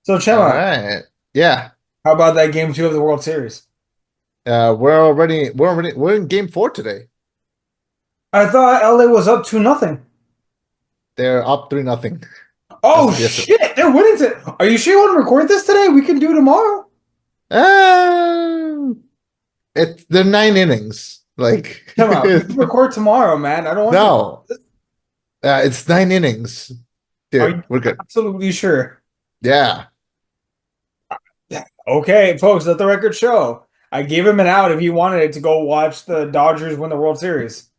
So All Chema, right. Yeah. how about that game two of the World Series? We're in game four today. I thought LA was up 2-0. They're up 3-0 as Oh of yesterday. shit, they're winning to. Are you sure you want to record this today? We can do tomorrow. Uh, they're 9 innings. Like Chema, we can record tomorrow, man. I don't want you. no. It's 9 innings. Are Dude, you we're good. absolutely sure? Yeah. Yeah. Okay, folks, let the record show. I gave him an out if he wanted it to go watch the Dodgers win the World Series.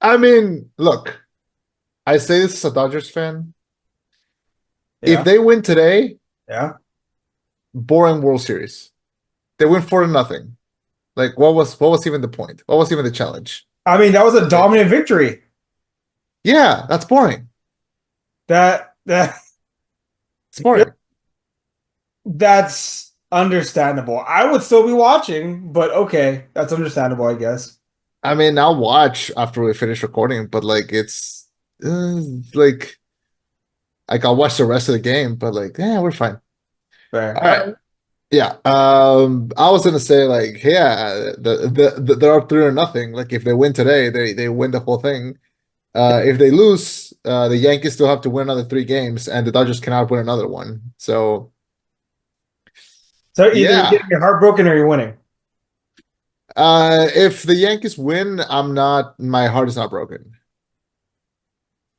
I mean, look, I say this as a Dodgers fan. If Yeah, they win today, yeah. boring World Series. They win 4-0. Like what was even the point? What was even the challenge? I mean, that was a dominant victory. Yeah, that's boring. That It's boring. that's understandable. I would still be watching, but okay, that's understandable, I guess. I mean, I'll watch after we finish recording, but like uh, like I'll watch the rest of the game, but like yeah, we're fine. Fair. All right. Yeah. I was gonna say like yeah, they're up 3-0. Like if they win today, they win the whole thing. If they lose, the Yankees still have to win another 3 games, and the Dodgers cannot win another one. So So either you're yeah. getting your heart broken or you're winning. If the Yankees win, my heart is not broken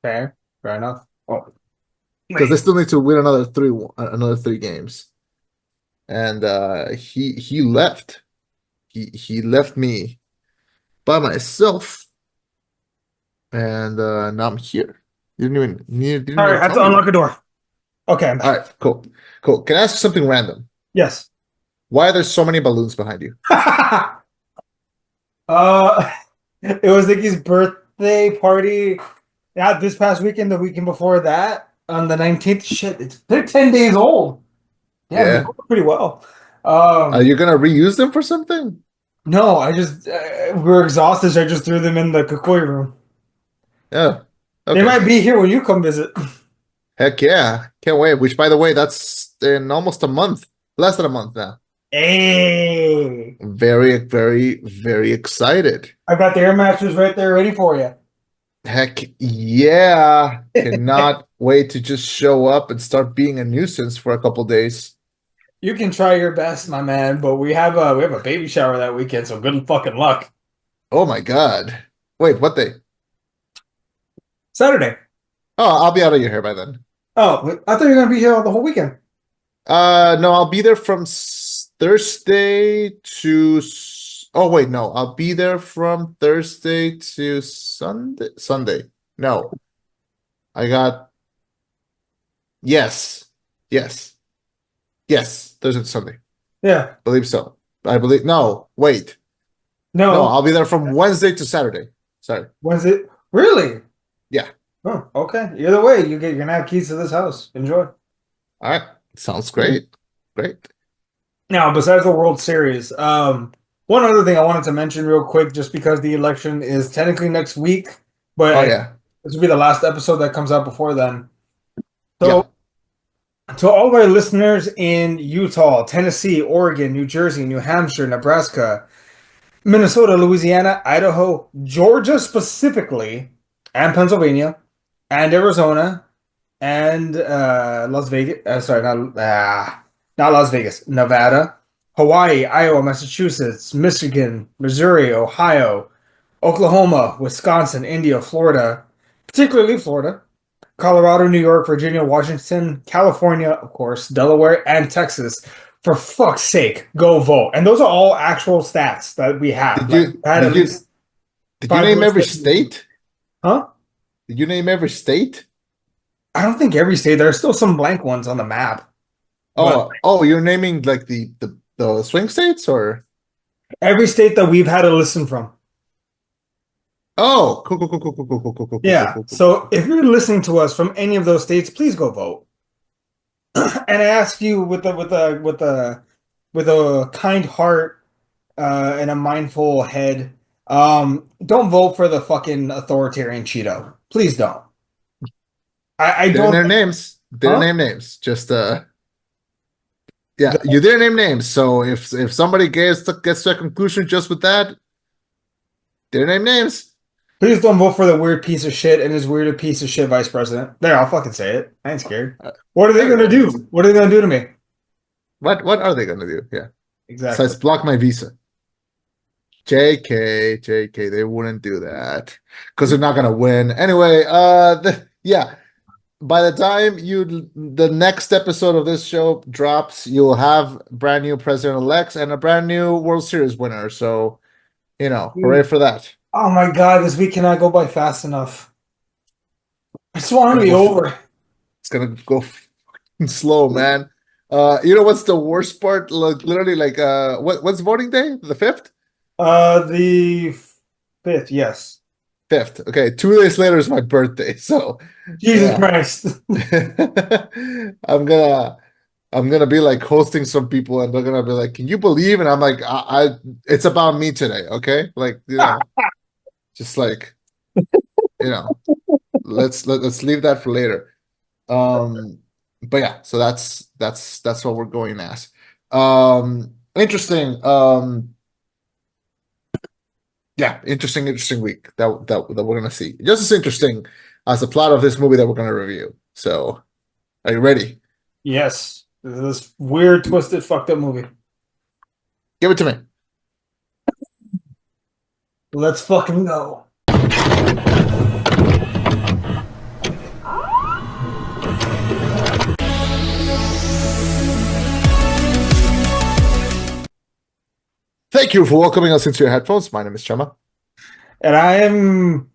Fair. Fair enough. Oh, because they wait. still need to win another three games. And he left. He left me by myself, and now I'm here. Didn't All right, even I have tell to me unlock that. a door. Okay, I'm All back. right, cool, cool. Can I ask you something random? Yes. Why are there so many balloons behind you? uh, it was Nikki's birthday party. Not this past weekend, the weekend before that, on the 19th. Shit, they're 10 days old. Damn, they Yeah. go pretty well. Are you gonna reuse them for something? No, I just we were exhausted, so I just threw them in the Kukui room. Yeah. They Okay. might be here when you come visit. Heck yeah. Can't wait. Which, by the way, that's in almost a month. Less than a month now. Hey, Very, very, very excited. I got the air mattress right there ready for you. Heck yeah. Cannot wait to just show up and start being a nuisance for a couple days. You can try your best, my man, but we have a baby shower that weekend, so good fucking luck. Oh my God. Wait, what day? Saturday. Oh, I'll be out of your hair by then. Oh, wait, I thought you were gonna be here all the whole weekend. No, I'll be there from Thursday to. Oh wait, no, I'll be there from Thursday to Sunday. Sunday. No, I got yes, yes, yes. Thursday to Sunday. Yeah. Believe so. I believe. No, wait. No, No. I'll be there from Wednesday to Saturday. Sorry. Was it really? Yeah. Oh, okay. Either way, you're gonna have keys to this house. Enjoy. All right. Sounds great. Great. Now, besides the World Series, one other thing I wanted to mention real quick, just because the election is technically next week, Oh but yeah. this will be the last episode that comes out before then. Yeah. So, to all of our listeners in Utah, Tennessee, Oregon, New Jersey, New Hampshire, Nebraska, Minnesota, Louisiana, Idaho, Georgia specifically, and Pennsylvania, and Arizona, and Las Vegas. Sorry, not Las Vegas. Nevada, Hawaii, Iowa, Massachusetts, Michigan, Missouri, Ohio, Oklahoma, Wisconsin, India, Florida, particularly Florida, Colorado, New York, Virginia, Washington, California, of course, Delaware, and Texas. For fuck's sake, go vote. And those are all actual stats that we have. Did Like, you we had at did you least did you five name votes. every state? Huh? Did you name every state? I don't think every state. There are still some blank ones on the map, but Oh, you're naming like the swing states or? every state that we've had a listen from. Oh, cool, cool, cool, cool, cool, cool, cool, cool, cool, cool, Yeah. cool, cool, So cool. if you're listening to us from any of those states, please go vote. And I ask you with a kind heart and a mindful head, don't vote for the fucking authoritarian Cheeto. Please don't. I Didn't don't name think, names. Didn't huh? name names. Just Yeah, you didn't name names, so if somebody gets to a conclusion just with that, didn't name names. Please don't vote for the weird piece of shit and his weird piece of shit vice president. There, I'll fucking say it. I ain't scared. Uh, What are they There we gonna go. do? What are they gonna do to me? What are they gonna do? Yeah. Exactly. Besides block my visa. JK, they wouldn't do that because they're not gonna win. Anyway, yeah. By the time the next episode of this show drops, you'll have brand new president-elects and a brand new World Series winner. So, hooray for that. Oh my God, this week cannot go by fast enough. I just want it to Gonna be go, over. it's gonna go slow, man. What's the worst part? Like, literally, like, what's voting day? The 5th? The fifth, yes. 5th. Okay, 2 days later is my birthday. So, Jesus yeah. Christ. I'm gonna I'm gonna be like hosting some people and they're gonna be like, "Can you believe?" And I'm like, it's about me today, okay? Like, just like, you know, let's leave that for later. But yeah, so that's what we're going as. Interesting. Yeah, interesting week that we're gonna see. Just as interesting as the plot of this movie that we're gonna review. So, are you ready? Yes. This weird, twisted, fucked up movie. Give it to me. Let's fucking go. Thank you for welcoming us into your headphones. My name is Chama. And I am,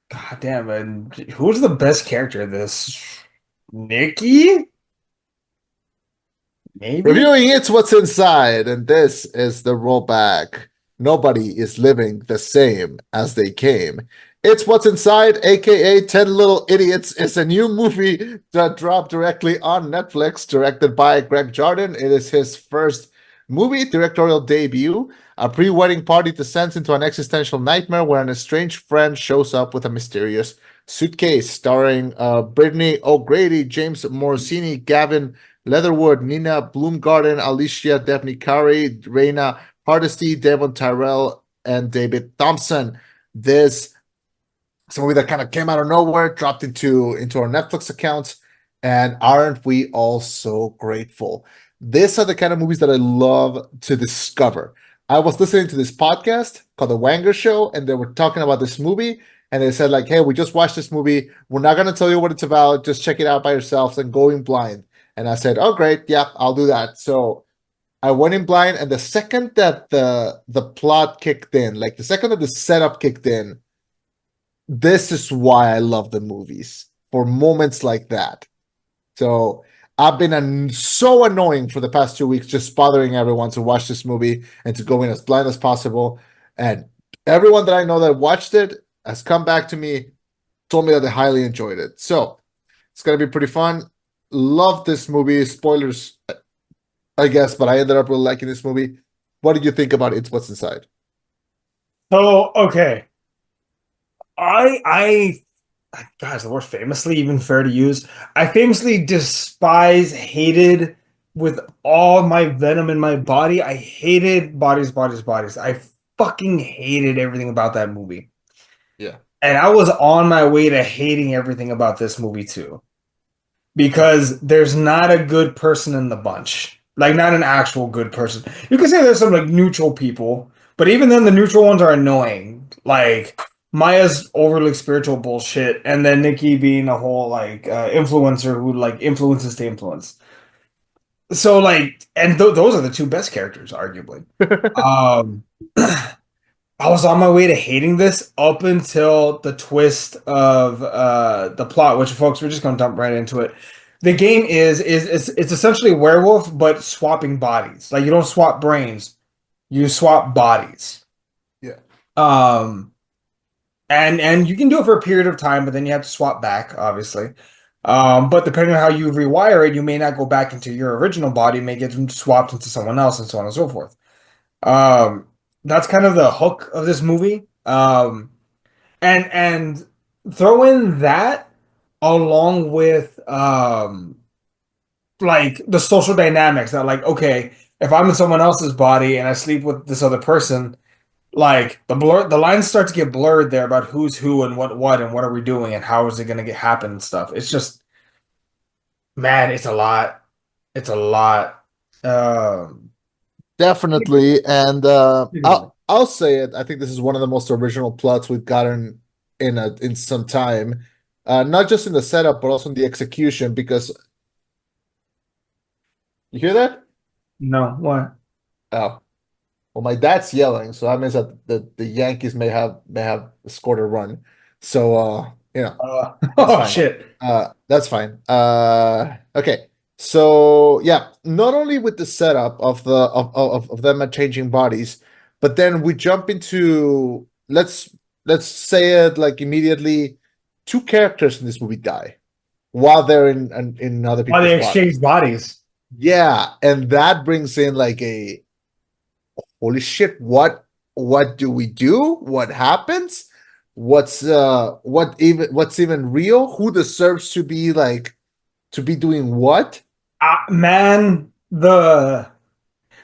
God damn, and who's the best character in this? Nikki? Maybe? Reviewing It's What's Inside, and this is the rollback. Nobody is living the same as they came. It's What's Inside, aka 10 Little Idiots, is a new movie that dropped directly on Netflix, directed by Greg Jordan. It is his first movie directorial debut. A pre-wedding party descends into an existential nightmare where an estranged friend shows up with a mysterious suitcase, starring Brittany O'Grady, James Morosini, Gavin Leatherwood, Nina Bloomgarden, Alicia Daphne Carey, Reina Hardesty, Devon Tyrell, and David Thompson. This is a movie that kind of came out of nowhere, dropped into our Netflix account, and aren't we all so grateful? These are the kind of movies that I love to discover. I was listening to this podcast called The Wanger Show, and they were talking about this movie, and they said like, "Hey, we just watched this movie. We're not going to tell you what it's about. Just check it out by yourselves and going blind." And I said, "Oh, great, yeah, I'll do that." So I went in blind, and the second that the plot kicked in, like the second that the setup kicked in, this is why I love the movies for moments like that. So I've been so annoying for the past 2 weeks, just bothering everyone to watch this movie and to go in as blind as possible. And everyone that I know that watched it has come back to me, told me that they highly enjoyed it. So it's gonna be pretty fun. Love this movie. Spoilers, I guess, but I ended up really liking this movie. What did you think about It's What's Inside? So, okay. I guys, the word famously even fair to use. I famously despise, hated with all my venom in my body. I hated bodies. I fucking hated everything about that movie. Yeah. And I was on my way to hating everything about this movie too. Because there's not a good person in the bunch. Like not an actual good person. You can say there's some like neutral people, but even then the neutral ones are annoying. Like Maya's overly spiritual bullshit, and then Nikki being a whole like influencer who like influences to influence. So like, and those are the two best characters, arguably. Um, I was on my way to hating this up until the twist of the plot, which folks, we're just gonna dump right into it. The game is it's essentially werewolf, but swapping bodies. Like you don't swap brains, you swap bodies. Yeah. Um, and you can do it for a period of time, but then you have to swap back, obviously. But depending on how you rewire it, you may not go back into your original body, may get swapped into someone else, and so on and so forth. Um, that's kind of the hook of this movie. And throw in that along with like the social dynamics that like, okay, if I'm in someone else's body and I sleep with this other person, like the lines start to get blurred there about who's who and what and what are we doing and how is it gonna get happen and stuff. It's just, man, it's a lot. It's a lot. Um, Definitely, and Excuse me. I'll say it. I think this is one of the most original plots we've gotten in some time, not just in the setup but also in the execution. Because you hear that? No, what? Oh, well, my dad's yelling, so that means that the Yankees may have scored a run. So that's Oh fine. shit. That's fine. Okay. So yeah, not only with the setup of them changing bodies, but then we jump into let's say it like immediately, two characters in this movie die while they're in other Why people's they bodies. exchange bodies? Yeah, and that brings in like a holy shit, what do we do? What happens? What's even real? Who deserves to be like to be doing what? Man, the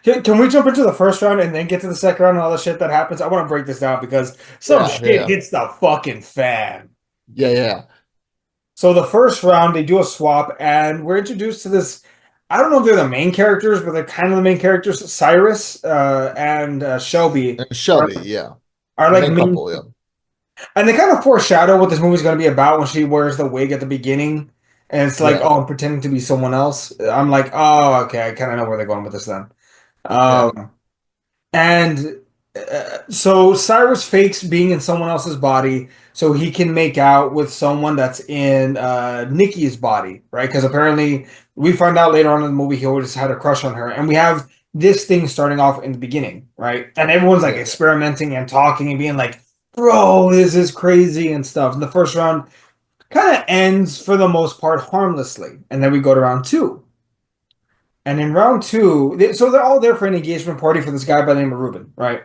can we jump into the first round and then get to the second round and all the shit that happens? I want to break this down because some Yeah, yeah, shit yeah. hits the fucking fan. Yeah, yeah. So the first round, they do a swap, and we're introduced to this. I don't know if they're the main characters, but they're kind of the main characters. Cyrus and Shelby And are, Shelby, yeah. are The like main main, couple, yeah. and they kind of foreshadow what this movie's going to be about when she wears the wig at the beginning, and it's like, Yeah, oh, I'm pretending to be someone else. I'm like, oh, okay, I kind of know where they're going with this then. yeah. Um, And so Cyrus fakes being in someone else's body so he can make out with someone that's in Nikki's body, right? Because apparently we find out later on in the movie he always had a crush on her. And we have this thing starting off in the beginning, right? And everyone's like Yeah, yeah. experimenting and talking and being like, bro, this is crazy and stuff. And the first round kind of ends for the most part harmlessly. And then we go to round two. And in round two, so they're all there for an engagement party for this guy by the name of Ruben, right?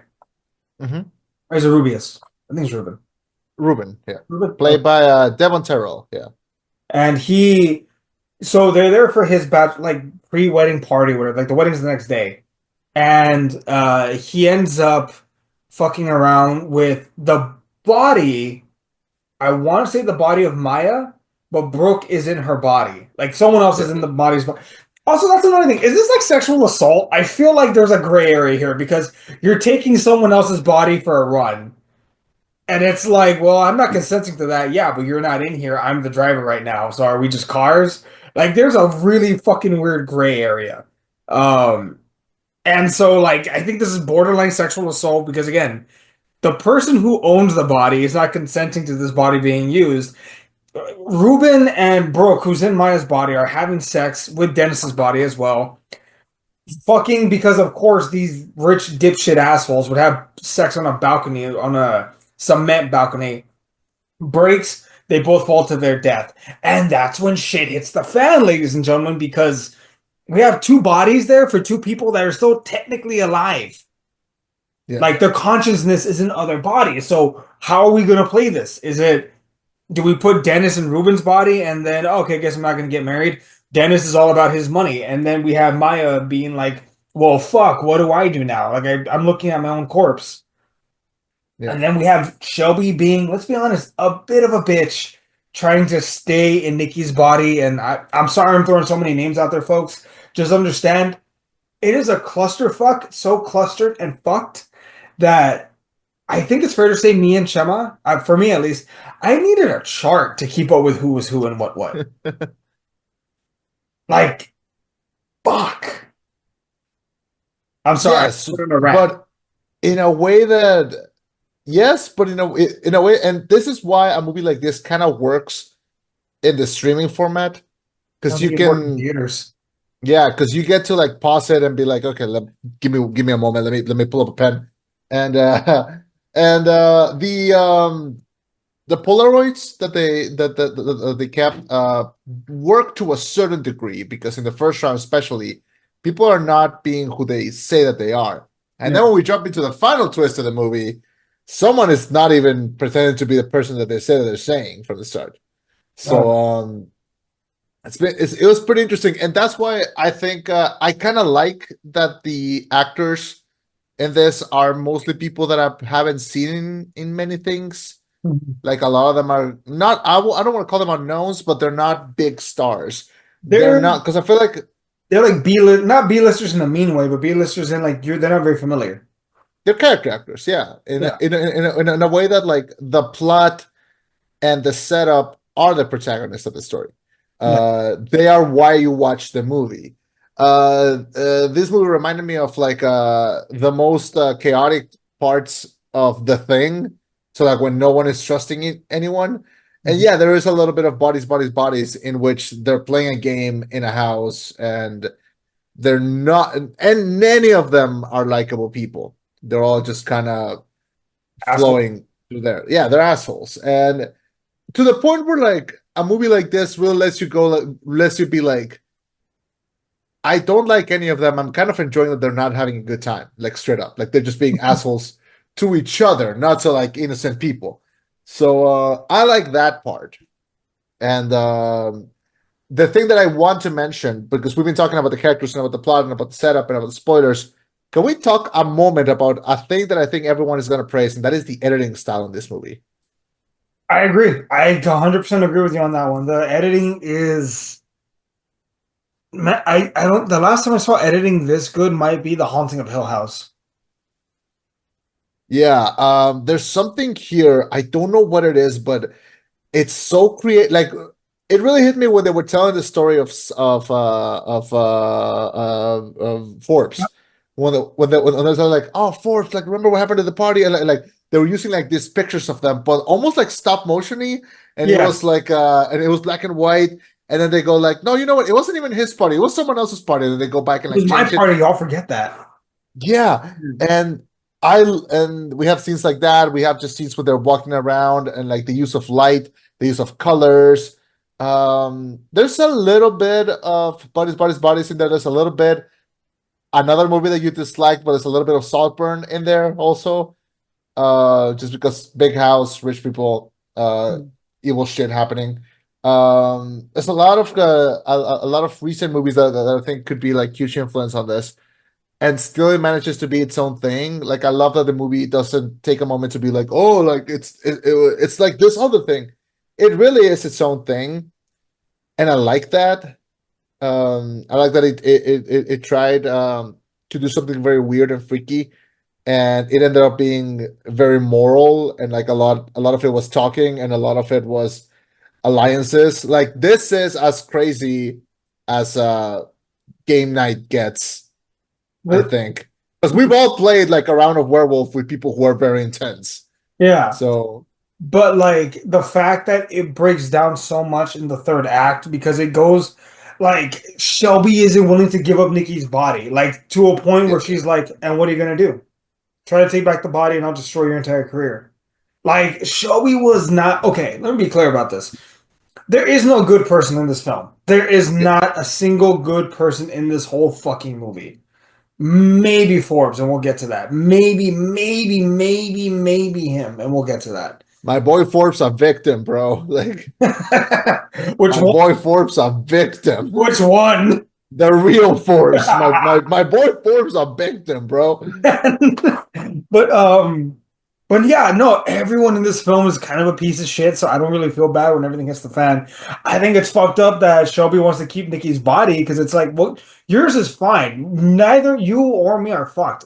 Hmm. Or is it Rubius? I think it's Ruben. Ruben, yeah. Ruben? Played Okay. by Devon Terrell, yeah. And so they're there for his like pre-wedding party, whatever. Like the wedding's the next day, and he ends up fucking around with the body. I want to say the body of Maya, but Brooke is in her body. Like someone else is Yeah. in the body's body. Also, that's another thing. Is this like sexual assault? I feel like there's a gray area here because you're taking someone else's body for a run. And it's like, well, I'm not consenting to that. Yeah, but you're not in here. I'm the driver right now. So are we just cars? Like, there's a really fucking weird gray area. Um, and so like I think this is borderline sexual assault because again, the person who owns the body is not consenting to this body being used. Ruben and Brooke, who's in Maya's body, are having sex with Dennis's body as well. Fucking because of course these rich dipshit assholes would have sex on a balcony, on a cement balcony, breaks, they both fall to their death. And that's when shit hits the fan, ladies and gentlemen, because we have two bodies there for two people that are still technically alive. Yeah. Like their consciousness is in other bodies. So how are we gonna play this? Do we put Dennis in Ruben's body and then okay, I guess I'm not gonna get married? Dennis is all about his money, and then we have Maya being like, well, fuck, what do I do now? Like I'm looking at my own corpse. Yeah. And then we have Shelby being, let's be honest, a bit of a bitch, trying to stay in Nikki's body. And I'm sorry I'm throwing so many names out there, folks. Just understand, it is a clusterfuck, so clustered and fucked that I think it's fair to say me and Chema, for me at least, I needed a chart to keep up with who was who and what. Like, fuck. I'm sorry, Yes, I'm a rant. but in a way that yes, but in a way, and this is why a movie like this kind of works in the streaming format, I because don't you think it worked in can, theaters. yeah, because you get to like pause it and be like, okay, give me a moment, let me pull up a pen, and and the Polaroids that they kept work to a certain degree, because in the first round especially, people are not being who they say that they are. And then Yeah. when we jump into the final twist of the movie, someone is not even pretending to be the person that they say that they're saying from the start. So Oh, It was pretty interesting, and that's why I think I kind of like that the actors in this are mostly people that I haven't seen in many things. Mhm. Like a lot of them are not. I don't want to call them unknowns, but they're not big stars. They're They're not because I feel like they're like not B-listers in a mean way, but B-listers in like they're not very familiar. they're character actors. Yeah, Yeah. in a way that like the plot and the setup are the protagonists of the story. Yeah. They are why you watch the movie. This movie reminded me of like the most chaotic parts of The Thing. So like when no one is trusting anyone. And Mhm. yeah, there is a little bit of bodies in which they're playing a game in a house and they're not, and many of them are likable people. They're all just kind of Asshole. flowing through there. Yeah, they're assholes. And to the point where like a movie like this really lets you go, like, lets you be like, I don't like any of them. I'm kind of enjoying that they're not having a good time, like straight up, like they're just being assholes to each other, not to like innocent people. So I like that part. And the thing that I want to mention, because we've been talking about the characters and about the plot and about the setup and about the spoilers, can we talk a moment about a thing that I think everyone is going to praise, and that is the editing style in this movie? I agree. I 100% agree with you on that one. The editing is I don't the last time I saw editing this good might be The Haunting of Hill House. Yeah, there's something here. I don't know what it is, but it's so create like it really hit me when they were telling the story of Forbes. When they're like, oh, Forbes, like remember what happened to the party? And like they were using like these pictures of them, but almost like stop motiony, and it Yeah, was like and it was black and white. And then they go like, no, you know what? It wasn't even his party. It was someone else's party. And then they go back and it was like my change it. party. Y'all forget that. Yeah, and and we have scenes like that. We have just scenes where they're walking around and like the use of light, the use of colors. There's a little bit of bodies in there. There's a little bit another movie that you disliked, but there's a little bit of Saltburn in there also. Just because big house, rich people, evil shit happening. There's a lot of a lot of recent movies that I think could be like huge influence on this, and still it manages to be its own thing. Like I love that the movie doesn't take a moment to be like, oh, like it's like this other thing. It really is its own thing, and I like that. I like that it tried to do something very weird and freaky, and it ended up being very moral, and like a lot of it was talking, and a lot of it was alliances. Like this is as crazy as game night gets, I But think, because we've all played like a round of werewolf with people who are very intense. yeah, So but like the fact that it breaks down so much in the third act because it goes like Shelby isn't willing to give up Nikki's body, like to a point yeah, where she's like, "And what are you gonna do? Try to take back the body, and I'll destroy your entire career." Like Shelby was not okay. Let me be clear about this. There is no good person in this film. There is yeah. not a single good person in this whole fucking movie. Maybe Forbes, and we'll get to that. Maybe him, and we'll get to that. My boy Forbes a victim, bro. Like Which my one? boy Forbes a victim. Which one? The real Forbes. My boy Forbes a victim, bro. but but yeah, no, everyone in this film is kind of a piece of shit, so I don't really feel bad when everything hits the fan. I think it's fucked up that Shelby wants to keep Nikki's body because it's like, well, yours is fine. Neither you or me are fucked.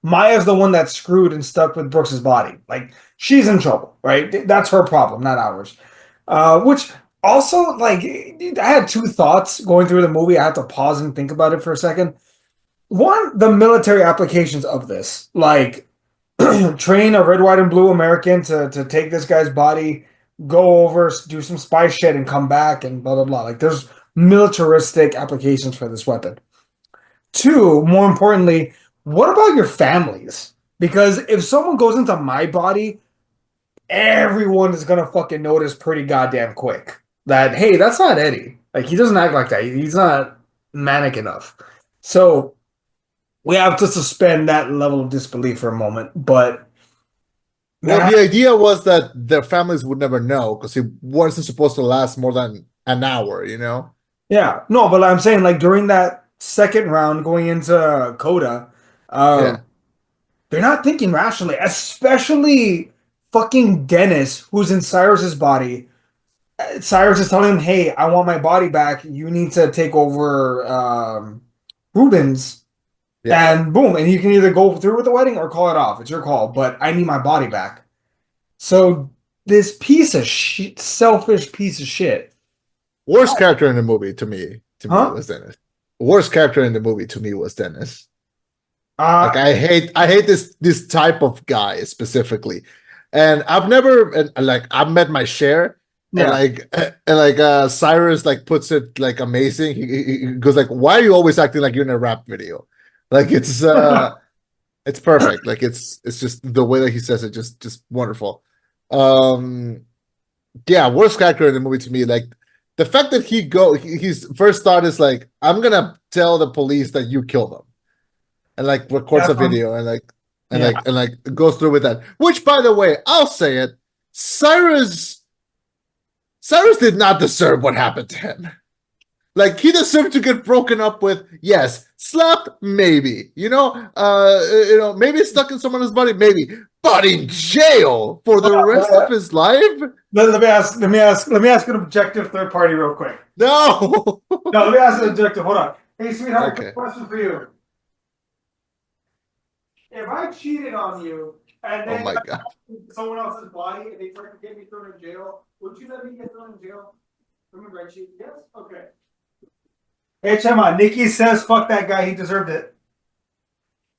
Maya's the one that's screwed and stuck with Brooks's body. Like she's in trouble, right? That's her problem, not ours. Which also, like, I had two thoughts going through the movie. I had to pause and think about it for a second. One, the military applications of this, like train a red, white, and blue American to take this guy's body, go over, do some spy shit, and come back, and blah blah blah. Like, there's militaristic applications for this weapon. Two, more importantly, what about your families? Because if someone goes into my body, everyone is gonna fucking notice pretty goddamn quick that hey, that's not Eddie. Like he doesn't act like that. He's not manic enough. So we have to suspend that level of disbelief for a moment. But Well, man, the idea was that their families would never know because it wasn't supposed to last more than an hour, you know? Yeah, no, but I'm saying like during that second round going into Coda, um, Yeah, they're not thinking rationally, especially fucking Dennis, who's in Cyrus's body. Cyrus is telling him, "Hey, I want my body back. You need to take over Rubens." yeah. And boom, and you can either go through with the wedding or call it off. It's your call, but I need my body back. So this piece of shit, selfish piece of shit, Worst character in the movie to me huh? was Dennis. Worst character in the movie to me was Dennis. Like Uh, I hate this type of guy specifically. And I've never and like I've met my share and yeah. Cyrus like puts it like amazing. He goes like, "Why are you always acting like you're in a rap video?" Like it's perfect. Like it's just the way that he says it just wonderful. Um yeah, worst character in the movie to me, like the fact that his first thought is like, I'm gonna tell the police that you killed them, and like records Yeah, a video and yeah. goes through with that. Which, by the way, I'll say it, Cyrus Cyrus did not deserve what happened to him. Like he deserved to get broken up with. Yes, slapped, maybe. Maybe stuck in someone's body, maybe, but in jail for the rest of his life. Let me ask an objective third party real quick. No. No, let me ask an objective. Hold on. Hey, sweetheart, quick Okay. question for you. If I cheated on you and Oh then my got god. someone else's body and they tried to get me thrown in jail, would you let me get thrown in jail? Remember, I cheated? Yes? Okay. Hey, Chema, Nikki says fuck that guy. He deserved it.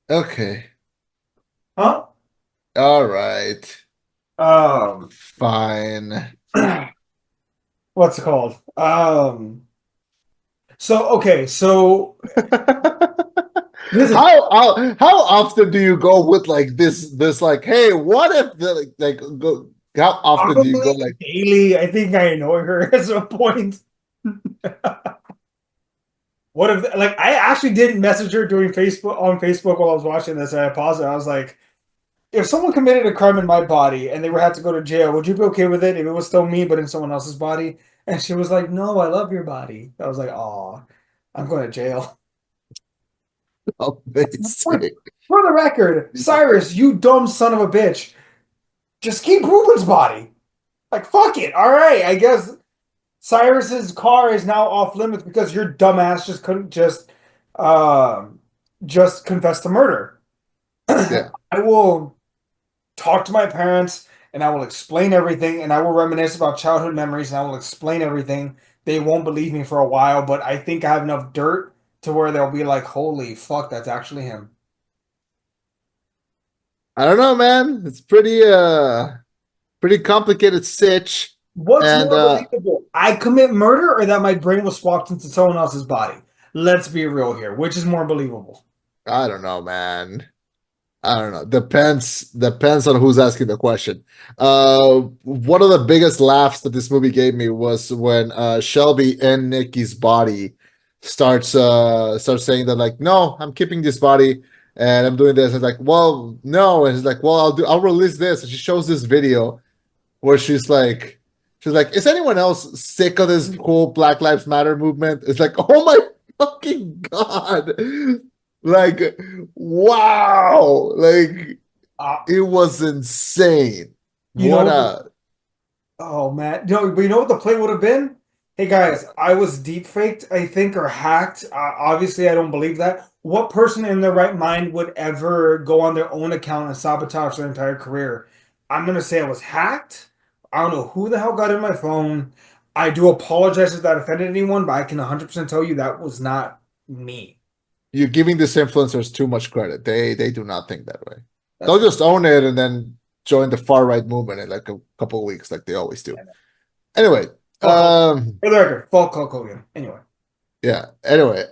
Okay. Huh? All right. Um, Fine. what's it called? So okay, so this is How often do you go with like this like, hey, what if the go, how often do you go probably like, daily. I think I annoy her at some point. What if like I actually did message her doing Facebook while I was watching this and I paused it. I was like, if someone committed a crime in my body and they were had to go to jail, would you be okay with it if it was still me but in someone else's body? And she was like, no, I love your body. I was like, oh, I'm going to jail. oh, For, basic. for the record, Cyrus, you dumb son of a bitch, just keep Ruben's body. Like, fuck it. All right, I guess Cyrus's car is now off limits because your dumbass just couldn't just confess to murder. Yeah. I will talk to my parents and I will explain everything and I will reminisce about childhood memories and I will explain everything. They won't believe me for a while, but I think I have enough dirt to where they'll be like, holy fuck, that's actually him. I don't know, man. It's pretty complicated sitch. What's And more believable? I commit murder or that my brain was swapped into someone else's body? Let's be real here. Which is more believable? I don't know, man. I don't know. Depends on who's asking the question. One of the biggest laughs that this movie gave me was when Shelby in Nikki's body starts saying that like, no, I'm keeping this body and I'm doing this. It's like, well, no, and it's like, well, I'll release this. And she shows this video where she's like, is anyone else sick of this whole Black Lives Matter movement? It's like, oh my fucking god. Like, wow. Like, Uh, it was insane. you What know, a oh man, no, but you know what the play would have been? Hey guys, I was deep faked, I think, or hacked. Obviously, I don't believe that. What person in their right mind would ever go on their own account and sabotage their entire career? I'm gonna say I was hacked. I don't know who the hell got in my phone. I do apologize if that offended anyone, but I can 100% tell you that was not me. you're giving these influencers too much credit. They do not think that way. That's They'll fine. just own it and then join the far right movement in like a couple of weeks, like they always do. Anyway, Fuck Hulk. For the record, fuck Hulk Hogan. Anyway. yeah. Anyway,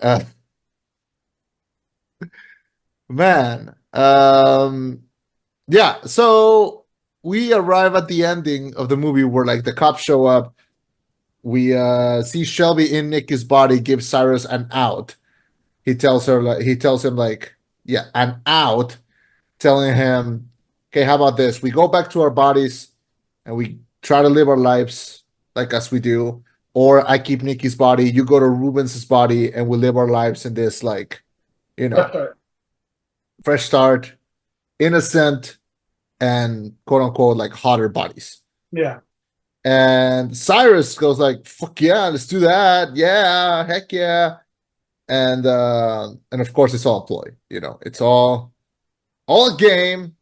man, yeah. So we arrive at the ending of the movie where like the cops show up. We see Shelby in Nikki's body give Cyrus an out. He tells him like, yeah, an out, telling him, okay, how about this? We go back to our bodies and we try to live our lives like as we do. or I keep Nikki's body, you go to Rubens's body, and we live our lives in this like, you know, fresh start, innocent, and quote unquote like hotter bodies. Yeah. And Cyrus goes like, "Fuck yeah, let's do that. Yeah, heck yeah." And of course it's all a ploy. It's all a game.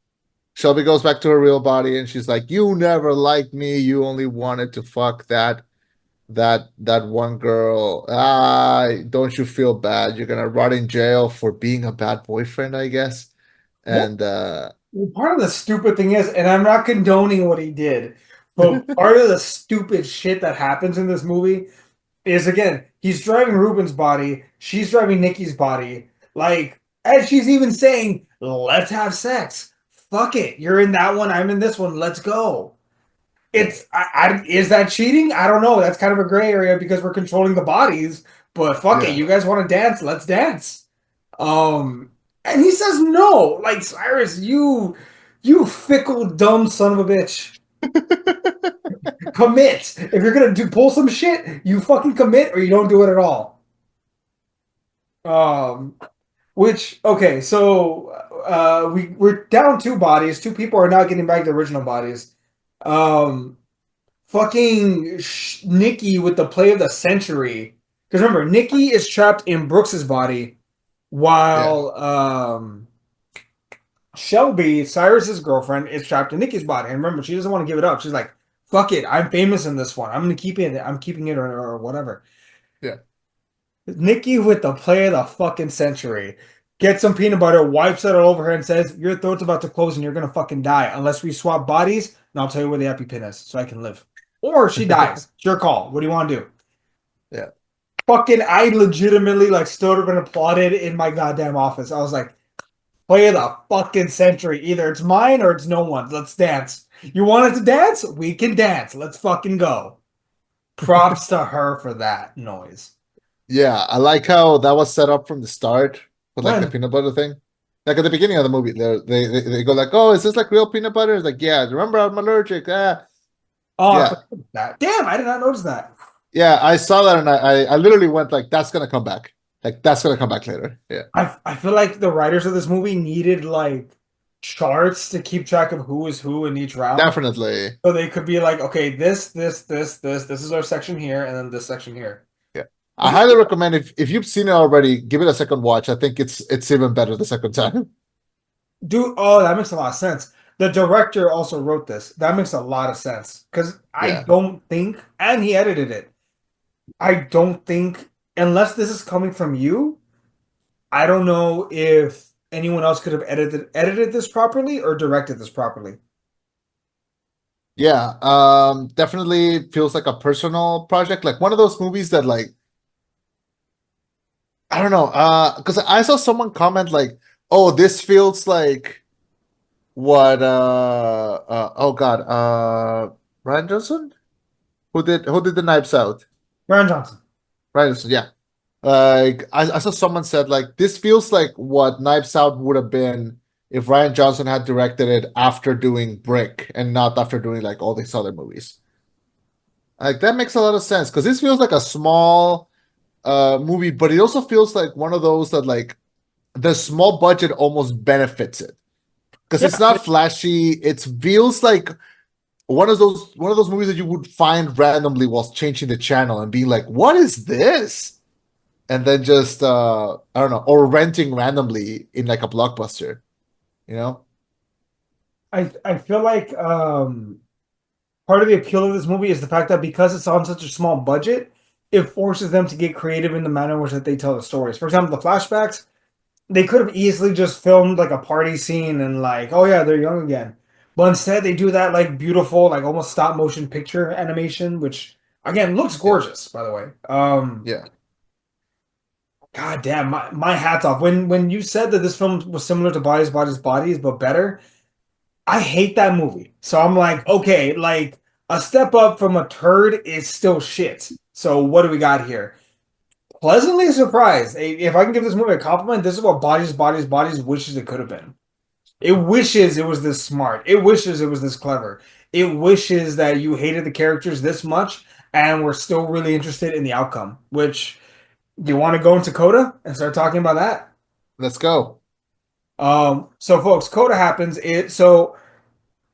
Shelby goes back to her real body and she's like, "You never liked me. You only wanted to fuck that one girl. Don't you feel bad? You're gonna rot in jail for being a bad boyfriend, I guess." Well, And part of the stupid thing is, and I'm not condoning what he did, but part of the stupid shit that happens in this movie is, again, he's driving Ruben's body, she's driving Nikki's body. Like, as she's even saying, let's have sex. Fuck it. You're in that one, I'm in this one. Let's go. Is that cheating? I don't know. That's kind of a gray area because we're controlling the bodies. But fuck it, yeah, you guys want to dance? Let's dance. And he says no. Like, Cyrus, you fickle dumb son of a bitch. Commit. If you're gonna pull some shit, you fucking commit or you don't do it at all. Um, which, okay, so we're down two bodies. Two people are not getting back the original bodies. Um, fucking Nikki with the play of the century. Because remember, Nikki is trapped in Brooks's body yeah, while Shelby, Cyrus's girlfriend, is trapped in Nikki's body. And remember, she doesn't want to give it up. She's like, fuck it, I'm famous in this one. I'm gonna keep it. I'm keeping it or whatever. yeah. Nikki with the play of the fucking century. Gets some peanut butter, wipes it all over her, and says, your throat's about to close and you're gonna fucking die unless we swap bodies, and I'll tell you where the EpiPen is so I can live. Or she dies. It's your call. What do you want to do? Yeah. Fucking, I legitimately like stood up and applauded in my goddamn office. I was like, play of the fucking century. Either it's mine or it's no one's. Let's dance. You wanted to dance? We can dance. Let's fucking go. Props to her for that noise. Yeah, I like how that was set up from the start with like the When? peanut butter thing. Like at the beginning of the movie, they go like, "Oh, is this like real peanut butter?" It's like, "Yeah, remember I'm allergic." Oh, I Yeah, forgot about that. Damn, I did not notice that. yeah. I saw that and I literally went like, "That's gonna come back. Like that's gonna come back later." Yeah, I feel like the writers of this movie needed like charts to keep track of who is who in each round. definitely. So they could be like, okay, this is our section here, and then this section here. Yeah, I highly recommend if you've seen it already, give it a second watch. I think it's even better the second time. Dude, oh, that makes a lot of sense. The director also wrote this. That makes a lot of sense. Because I Yeah, don't think, and he edited it, I don't think, unless this is coming from you, I don't know if anyone else could have edited this properly or directed this properly. yeah. Definitely feels like a personal project, like one of those movies that like I don't know. Because I saw someone comment like, "Oh, this feels like what? Oh God, Ryan Johnson, who did the Knives Out? Ryan Johnson. Ryan Johnson, yeah. Like I saw someone said like this feels like what Knives Out would have been if Ryan Johnson had directed it after doing Brick and not after doing like all these other movies. Like that makes a lot of sense because this feels like a small movie, but it also feels like one of those that like the small budget almost benefits it because Yeah, it's not flashy. It feels like one of those movies that you would find randomly whilst changing the channel and being like, "What is this?" And then just I don't know, or renting randomly in like a blockbuster, you know? I feel like part of the appeal of this movie is the fact that because it's on such a small budget, it forces them to get creative in the manner in which that they tell the stories. For example, the flashbacks, they could have easily just filmed like a party scene and like, oh yeah, they're young again. But instead they do that like beautiful, like almost stop motion picture animation, which again looks Yeah, gorgeous, by the way. yeah, God damn, my hat's off. When you said that this film was similar to Bodies, but better, I hate that movie. So I'm like, okay, like a step up from a turd is still shit. So what do we got here? Pleasantly surprised. If I can give this movie a compliment, this is what Bodies wishes it could have been. It wishes it was this smart. It wishes it was this clever. It wishes that you hated the characters this much and we're still really interested in the outcome. Which, do you want to go into Coda and start talking about that? Let's go. So folks, Coda happens. So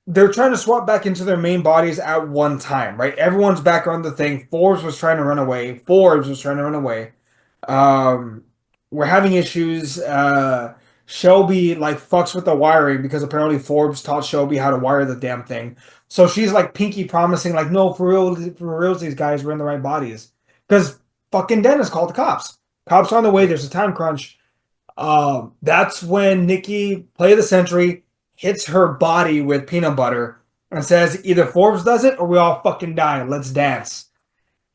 they're trying to swap back into their main bodies at one time, right? Everyone's back on the thing. Forbes was trying to run away. Forbes was trying to run away. Um, we're having issues. Shelby like fucks with the wiring because apparently Forbes taught Shelby how to wire the damn thing. So she's like pinky promising, like, no, for real, these guys, we're in the right bodies. Because fucking Dennis called the cops. Cops are on the way. There's a time crunch. That's when Nikki, play the sentry, hits her body with peanut butter and says, either Forbes does it or we all fucking die. Let's dance.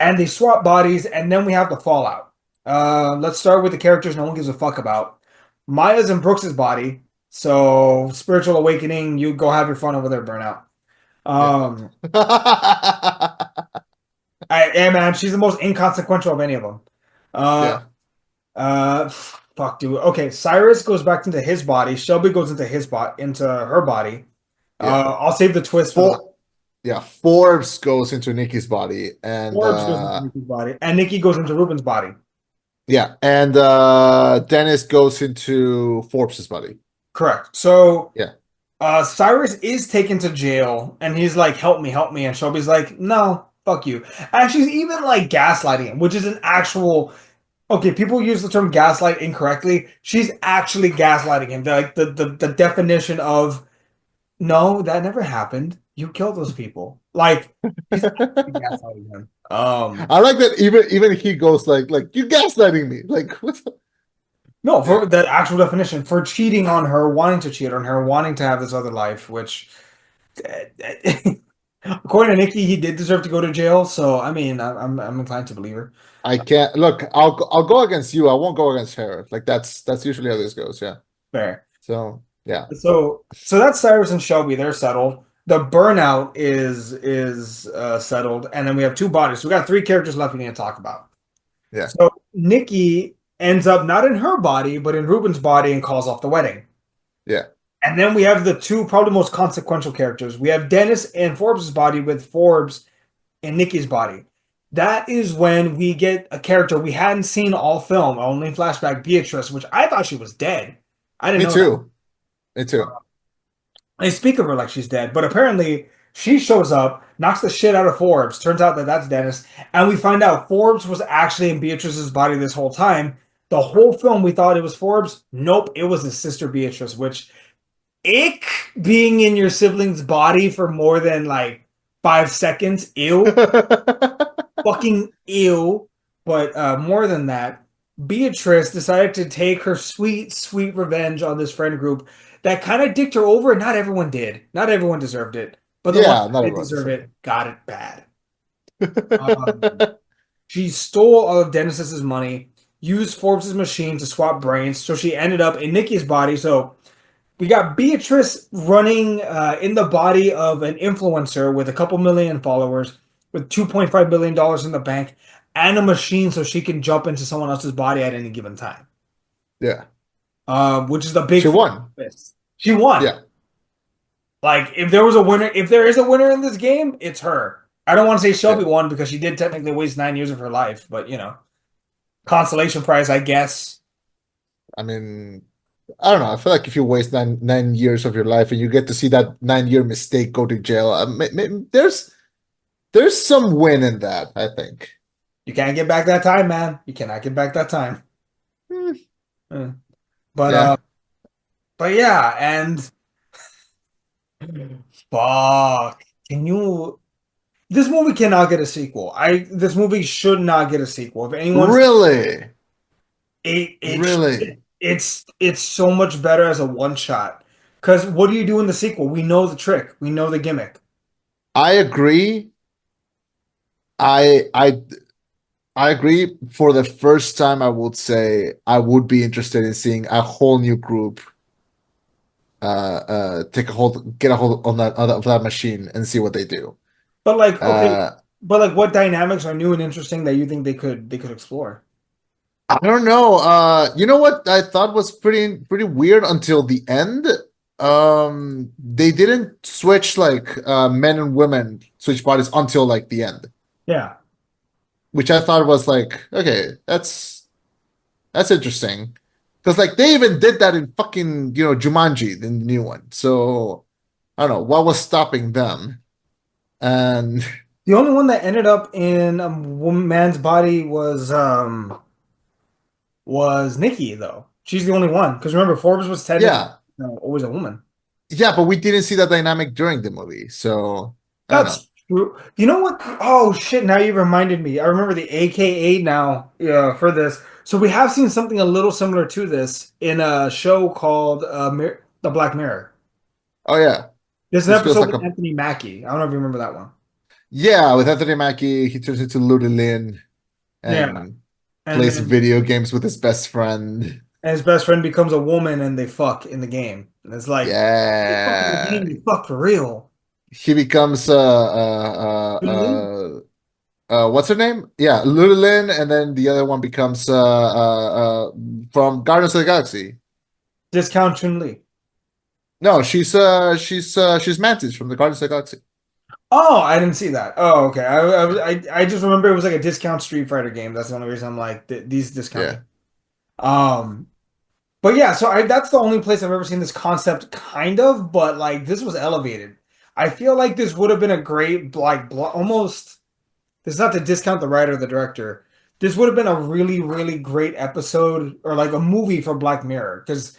And they swap bodies, and then we have the fallout. Let's start with the characters no one gives a fuck about. Maya's in Brooks's body, so spiritual awakening. You go have your fun over there, Burnout. Um, yeah, man, she's the most inconsequential of any of them. Yeah. Fuck, dude. Okay, Cyrus goes back into his body. Shelby goes into her body. Yeah. I'll save the twist for that. Yeah, Forbes goes into Nikki's body, and Forbes goes into Nikki's body, and Nikki goes into Ruben's body. yeah, and Dennis goes into Forbes's body. Correct. So Yeah. Cyrus is taken to jail, and he's like, "Help me," and Shelby's like, "No, fuck you." And she's even like gaslighting him, which is an actual. Okay, people use the term gaslight incorrectly. She's actually gaslighting him. Like the definition of no, that never happened. You killed those people. Like she's actually gaslighting him. I like that even he goes like you gaslighting me. Like what's No, for the actual definition for cheating on her, wanting to cheat on her, wanting to have this other life, which according to Nikki, he did deserve to go to jail. So I mean, I'm inclined to believe her. I can't look, I'll go against you. I won't go against her. Like that's usually how this goes, yeah. Fair. So yeah. So that's Cyrus and Shelby. They're settled. The burnout is settled, and then we have two bodies. So we got three characters left we need to talk about. Yeah. So Nikki ends up not in her body, but in Ruben's body and calls off the wedding. Yeah. And then we have the two probably most consequential characters. We have Dennis in Forbes' body with Forbes in Nikki's body. That is when we get a character we hadn't seen all film, only flashback, Beatrice, which I thought she was dead. I didn't know. Me too. Me too. They speak of her like she's dead, but apparently she shows up, knocks the shit out of Forbes. Turns out that that's Dennis, and we find out Forbes was actually in Beatrice's body this whole time. The whole film we thought it was Forbes. Nope, it was his sister Beatrice. Which, ick, being in your sibling's body for more than like 5 seconds. Ew, fucking ew. But more than that, Beatrice decided to take her sweet, sweet revenge on this friend group that kind of dicked her over, and not everyone did. Not everyone deserved it. But the Yeah, ones not that did everyone deserve deserved it got it bad. She stole all of Dennis's money, used Forbes' machine to swap brains, so she ended up in Nikki's body. So we got Beatrice running in the body of an influencer with a couple million followers, with $2.5 billion in the bank, and a machine so she can jump into someone else's body at any given time. Yeah. Which is the big. She won. She won. Yeah. Like if there was a winner, if there is a winner in this game, it's her. I don't want to say Shelby won because she did technically waste 9 years of her life, but consolation prize, I guess. I mean, I don't know. I feel like if you waste nine years of your life and you get to see that 9-year mistake go to jail, there's some win in that, I think. You can't get back that time, man. You cannot get back that time. But Yeah. but yeah, and fuck. Can you? This movie cannot get a sequel. This movie should not get a sequel. If anyone Really? it Really? it's so much better as a one shot. Because what do you do in the sequel? We know the trick. We know the gimmick. I agree. I agree. For the first time, I would say I would be interested in seeing a whole new group get a hold on that machine and see what they do. But like, okay, but like, what dynamics are new and interesting that you think they could explore? I don't know. You know what I thought was pretty weird until the end? They didn't switch like men and women switch bodies until like the end. Yeah. which I thought was like, okay, that's interesting. Because like they even did that in fucking, Jumanji, the new one. So I don't know what was stopping them. And The only one that ended up in a man's body was Nikki though. She's the only one because remember Forbes was technically yeah, always a woman. yeah, but we didn't see that dynamic during the movie. So I don't know. That's true. You know what? Oh shit! Now you reminded me. I remember the AKA now. Yeah, for this. So we have seen something a little similar to this in a show called The Black Mirror. Oh yeah, There's an this feels episode like with a Anthony Mackie. I don't know if you remember that one. yeah with Anthony Mackie. He turns into Ludolin Yeah, and and plays then video games with his best friend. and his best friend becomes a woman, and they fuck in the game. And it's like, you fuck in the Yeah, game, you fuck for real. he becomes Really? what's her name? Yeah, Ludolin, and then the other one becomes from Guardians of the Galaxy. Discount Chun-Li. No, she's Mantis from the Guardians of the Galaxy. Oh, I didn't see that. Oh, okay. I just remember it was like a discount Street Fighter game. That's the only reason I'm like these discount games. Yeah, Um, but yeah, so that's the only place I've ever seen this concept kind of, but like this was elevated. I feel like this would have been a great like almost this is not to discount the writer or the director. This would have been a really, really great episode or like a movie for Black Mirror because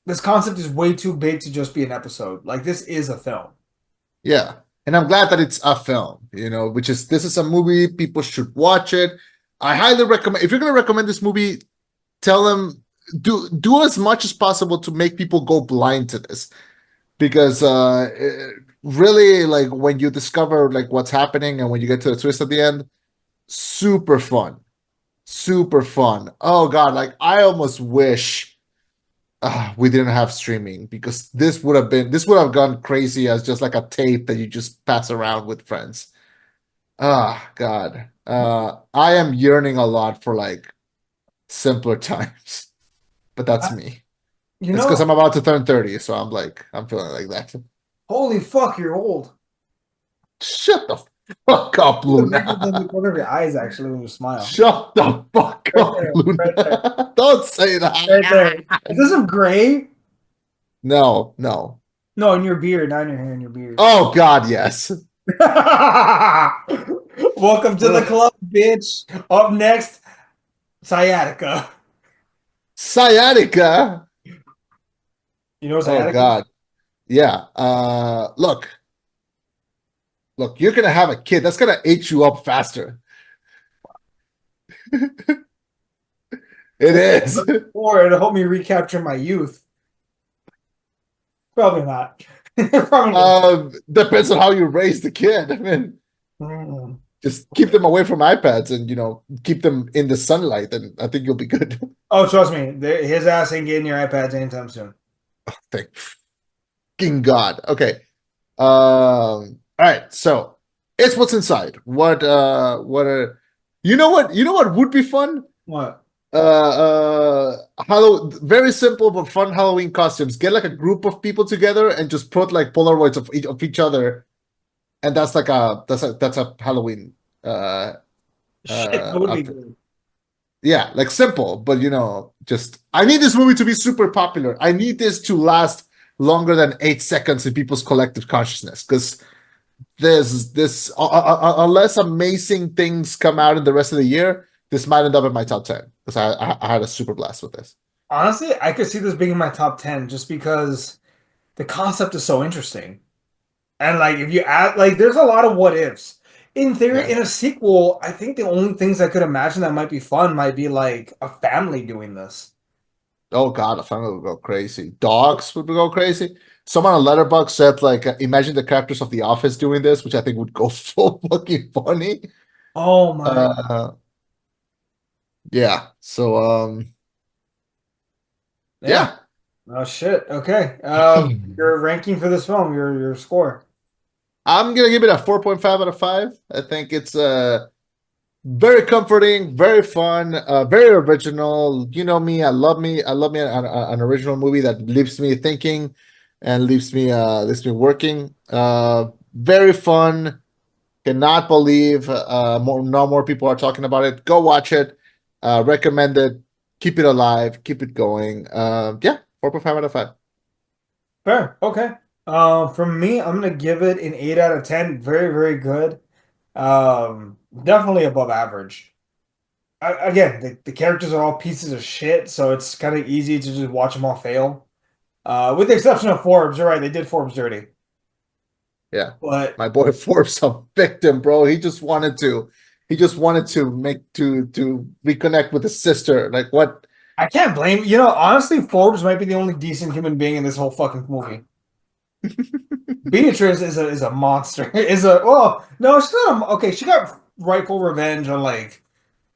this concept is way too big to just be an episode. Like this is a film. yeah, and I'm glad that it's a film. Which is this is a movie people should watch it. I highly recommend. If you're gonna recommend this movie, tell them do as much as possible to make people go blind to this because really like when you discover like what's happening and when you get to the twist at the end, super fun, super fun. Oh god, like I almost wish we didn't have streaming because this would have gone crazy as just like a tape that you just pass around with friends. Ah god, I am yearning a lot for like simpler times, but that's I, me. you It's because know, I'm about to turn 30, so I'm feeling like that. holy fuck, you're old. Shut the fuck up, The wrinkles in the Luna. corner of your eyes actually when you smile. Shut the fuck Right up, there, right there, Luna. Don't say right there. that. Is this some gray? No, no. No, in your beard, not in your hair, in your beard. Oh God, yes. Welcome to the club, bitch. Up next, sciatica. Sciatica. You know what Oh sciatica is? God. Yeah. Look, you're gonna have a kid. That's gonna age you up faster. It is. Or it'll help me recapture my youth. Probably not. Probably Depends on how you raise the kid. I mean, not. just keep them away from iPads and keep them in the sunlight, and I think you'll be good. Oh, trust me, his ass ain't getting your iPads anytime soon. Thank fucking God. Okay. All right. So it's what's inside. What would be fun? What? Very simple but fun Halloween costumes. Get like a group of people together and just put like Polaroids of each other, and that's a Halloween Shit, that would be outfit. good. Yeah, like simple, but just I need this movie to be super popular. I need this to last longer than 8 seconds in people's collective consciousness because there's this unless amazing things come out in the rest of the year, this might end up in my top 10 because I had a super blast with this. Honestly, I could see this being in my top 10 just because the concept is so interesting. And like if you add like there's a lot of what ifs. In theory, Yeah. in a sequel, I think the only things I could imagine that might be fun might be like a family doing this. Oh God, the family would go crazy. Dogs would go crazy. Someone on Letterboxd said like, imagine the characters of The Office doing this, which I think would go full fucking funny. Oh my. Uh, yeah. So Yeah. yeah. Oh shit. Okay. Your ranking for this film, your score. I'm gonna give it a 4.5 out of 5. I think it's very comforting, very fun, very original. You know me, I love me an original movie that leaves me thinking and leaves me working. Very fun. Cannot believe more people are talking about it. Go watch it. Recommend it. Keep it alive. Keep it going. Yeah, 4.5 out of 5. Fair. Okay. From me, I'm gonna give it an 8 out of 10. Very, very good. Definitely above average. Again, the characters are all pieces of shit, so it's kind of easy to just watch them all fail. With the exception of Forbes, you're right, they did Forbes dirty. Yeah. But My boy Forbes a victim, bro. He just wanted to make to reconnect with his sister. Like what? I can't blame, honestly, Forbes might be the only decent human being in this whole fucking movie. Beatrice is a monster. Is a well, no, she's not okay, she got rightful revenge on like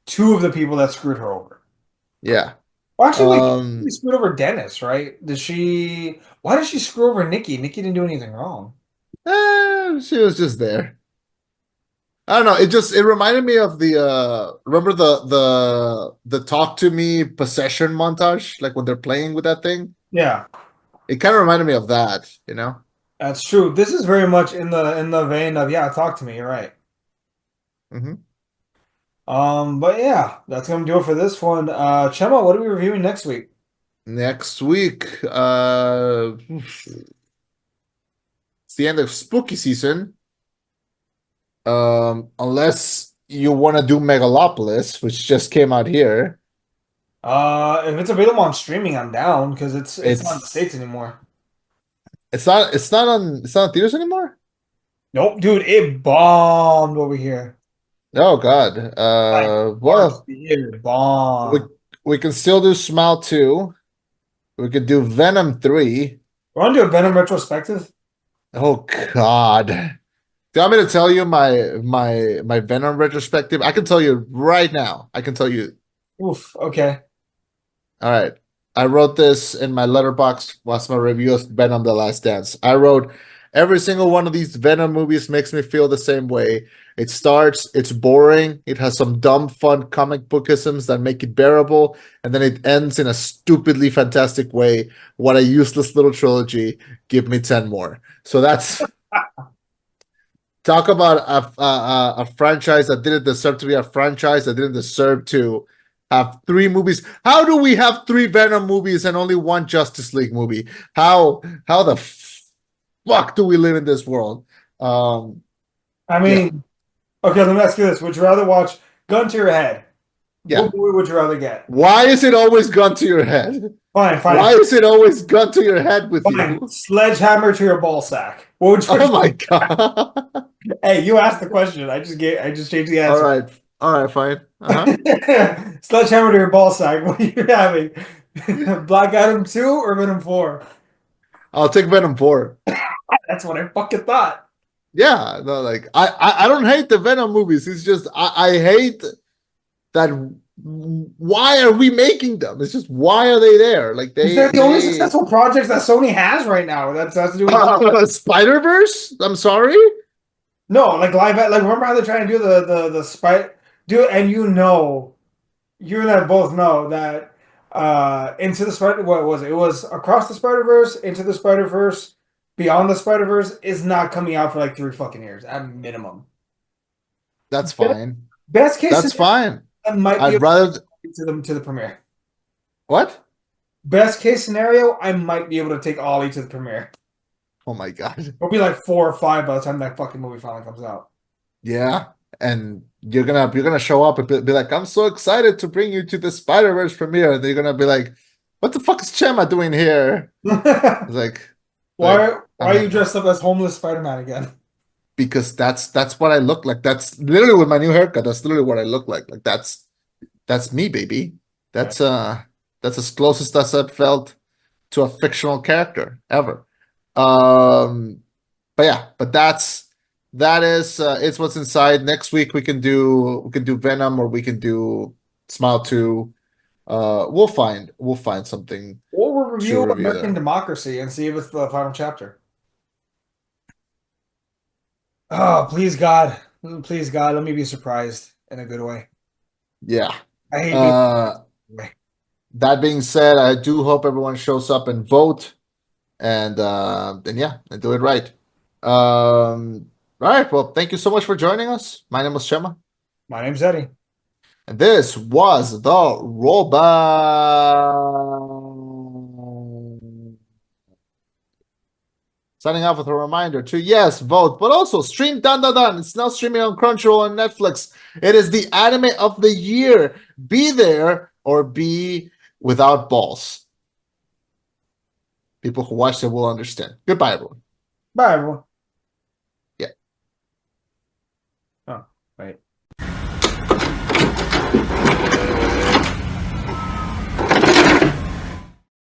two of the people that screwed her over. Yeah. Well, actually, wait, she Um screwed over Dennis, right? Why did she screw over Nikki? Nikki didn't do anything wrong. she was just there. I don't know. It reminded me of the remember the talk to me possession montage, like when they're playing with that thing. Yeah, It kind of reminded me of that, you know? that's true. This is very much in the vein of yeah, talk to me, you're right. Hmm. But yeah, that's gonna do it for this one. Chema, what are we reviewing next week? Next week, it's the end of spooky season. Unless you want to do Megalopolis, which just came out here. If it's available on streaming, I'm down because it's not in the It's States anymore. it's not on theaters anymore. Nope, dude, it bombed over here. Oh God. Like March, Well, it we bombed. we can still do Smile 2. We could do Venom 3. Want to do a Venom retrospective? Oh God. Do you want me to tell you my Venom retrospective? I can tell you right now. I can tell you. Oof. Okay. All right. I wrote this in my letterbox whilst my review of Venom The Last Dance. I wrote every single one of these Venom movies makes me feel the same way. It starts, it's boring, it has some dumb, fun comic bookisms that make it bearable, and then it ends in a stupidly fantastic way. What a useless little trilogy. Give me 10 more. So that's talk about a franchise that didn't deserve to be a franchise, that didn't deserve to have three movies. How do we have three Venom movies and only one Justice League movie? How the fuck do we live in this world? Um, I yeah, mean, okay, let me ask you this. Would you rather watch gun to your head? yeah. What movie would you rather get? Why is it always gun to your head? Fine, Why fine, is it always gun to your head with fine. you? Sledgehammer to your ball sack. What would Oh you my god! Hey, you asked the question. I just changed the All answer. right, all right, fine. Uh Sledgehammer to your ball sack. What are you having? Black Adam 2 or Venom 4? I'll take Venom 4. That's what I fucking thought. Yeah, no, like I don't hate the Venom movies. It's just I hate that. Why are we making them? It's just why are they there? Like They're they the only they successful projects that Sony has right now. That's to do with Spider Verse. I'm sorry. no, like like remember how they're trying to do the spider do it, and you and I both know that Into the Spider what was it? It was Across the Spider-Verse, Into the Spider-Verse, Beyond the Spider-Verse is not coming out for like 3 fucking years at minimum. That's fine. Best case That's scenario, fine. I might be I'd able to rather take to the premiere. what? Best case scenario, I might be able to take Ollie to the premiere. Oh my god. It'll be like 4 or 5 by the time that fucking movie finally comes out. Yeah, and you're gonna show up and be like, I'm so excited to bring you to the Spider Verse premiere. And you're gonna be like, what the fuck is Chema doing here? It's Why I'm are you like, dressed up as homeless Spider-Man again? because that's what I look like. That's literally with my new haircut. That's literally what I look like. Like that's me, baby. Yeah. That's as closest as I've felt to a fictional character ever. Um, but yeah, but that is it's what's inside. Next week we can do Venom or we can do Smile 2. We'll find something We'll to review review American there. Democracy and see if it's the final chapter. Oh, please God, let me be surprised in a good way. Yeah. I hate being Uh, surprised. that being said, I do hope everyone shows up and vote and yeah, and do it right. Um, All right. Well, thank you so much for joining us. My name was Chema. My name's Eddie. And this was the Rollback. Signing off with a reminder to yes, vote, but also stream Dun Dun Dun. It's now streaming on Crunchyroll and Netflix. It is the anime of the year. Be there or be without balls. People who watch it will understand. Goodbye, everyone. Bye, everyone. Yeah. Oh, wait.